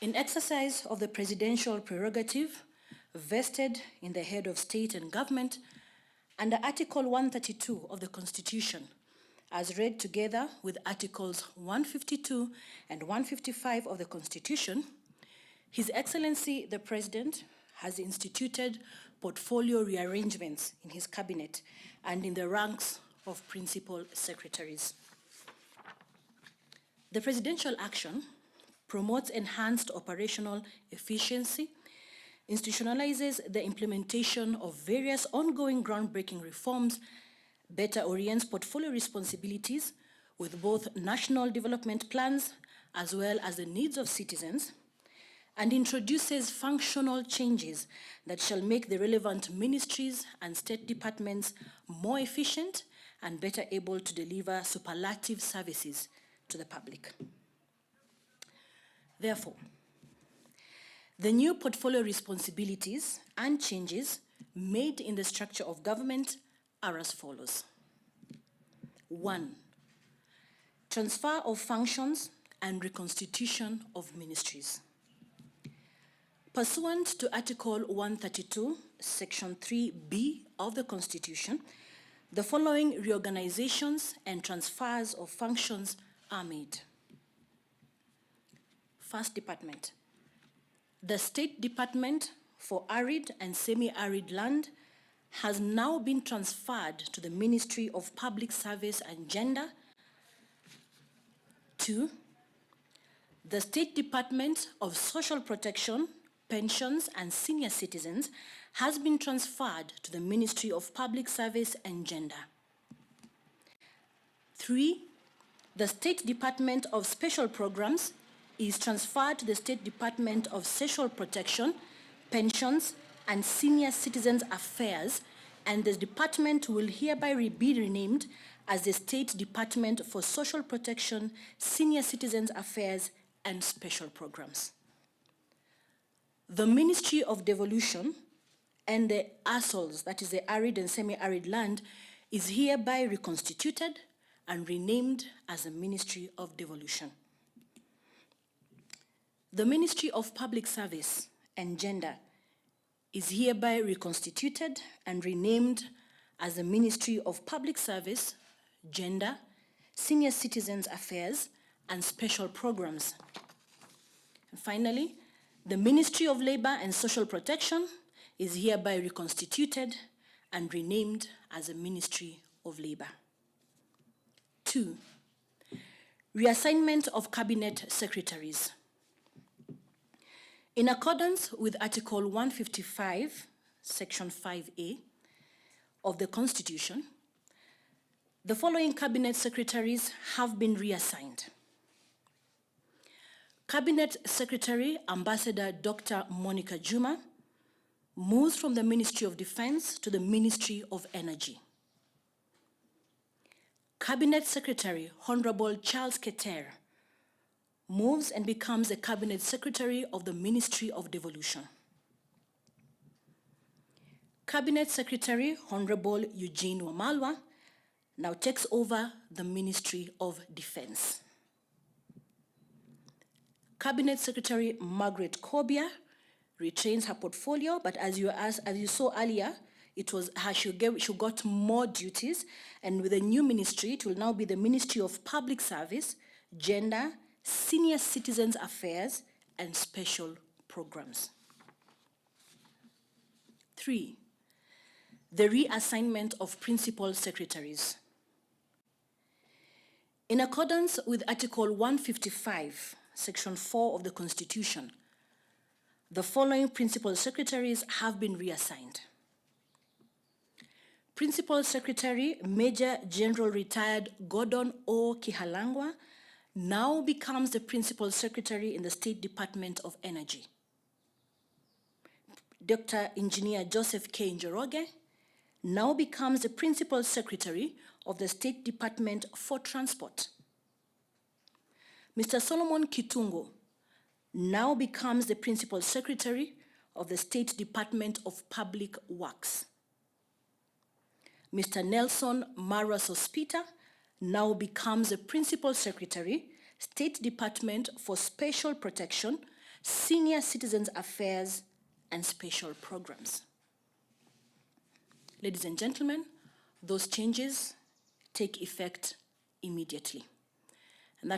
In exercise of the presidential prerogative vested in the head of state and government under Article 132 of the Constitution, as read together with Articles 152 and 155 of the Constitution, His Excellency the President has instituted portfolio rearrangements in his cabinet and in the ranks of principal secretaries. The presidential action promotes enhanced operational efficiency, institutionalizes the implementation of various ongoing groundbreaking reforms, better orients portfolio responsibilities with both national development plans as well as the needs of citizens, and introduces functional changes that shall make the relevant ministries and state departments more efficient and better able to deliver superlative services to the public. Therefore, the new portfolio responsibilities and changes made in the structure of government are as follows. 1. Transfer of functions and reconstitution of ministries. Pursuant to Article 132, Section 3B of the Constitution, the following reorganizations and transfers of functions are made. First department. The State Department for Arid and Semi-Arid Land has now been transferred to the Ministry of Public Service and Gender. 2. The State Department of Social Protection, Pensions and Senior Citizens has been transferred to the Ministry of Public Service and Gender. 3. The State Department of Special Programs is transferred to the State Department of Social Protection, Pensions, and Senior Citizens Affairs, and this department will hereby be renamed as the State Department for Social Protection, Senior Citizens Affairs, and Special Programs. The Ministry of Devolution and the ASOLs, that is the Arid and Semi-Arid Land, is hereby reconstituted and renamed as the Ministry of Devolution. The Ministry of Public Service and Gender is hereby reconstituted and renamed as the Ministry of Public Service, Gender, Senior Citizens Affairs, and Special Programs. And finally, the Ministry of Labor and Social Protection is hereby reconstituted and renamed as the Ministry of Labor. 2. Reassignment of Cabinet Secretaries. In accordance with Article 155, Section 5A of the Constitution, the following Cabinet Secretaries have been reassigned. Cabinet Secretary Ambassador Dr. Monica Juma moves from the Ministry of Defense to the Ministry of Energy. Cabinet Secretary Honorable Charles Keter moves and becomes the Cabinet Secretary of the Ministry of Devolution. Cabinet Secretary Honorable Eugene Wamalwa now takes over the Ministry of Defense. Cabinet Secretary Margaret Kobia retains her portfolio, but as you saw earlier, it was her, she got more duties, and with the new ministry, it will now be the Ministry of Public Service, Gender, Senior Citizens Affairs, and Special Programs. 3. The reassignment of principal secretaries. In accordance with Article 155, Section 4 of the Constitution, the following principal secretaries have been reassigned. Principal Secretary Major General Retired Gordon O. Kihalangwa now becomes the Principal Secretary in the State Department of Energy. Dr. Engineer Joseph K. Njoroge now becomes the Principal Secretary of the State Department for Transport. Mr. Solomon Kitungo now becomes the Principal Secretary of the State Department of Public Works. Mr. Nelson Mara Sospita now becomes the Principal Secretary, State Department for Special Protection, Senior Citizens Affairs and Special Programs. Ladies and gentlemen, those changes take effect immediately.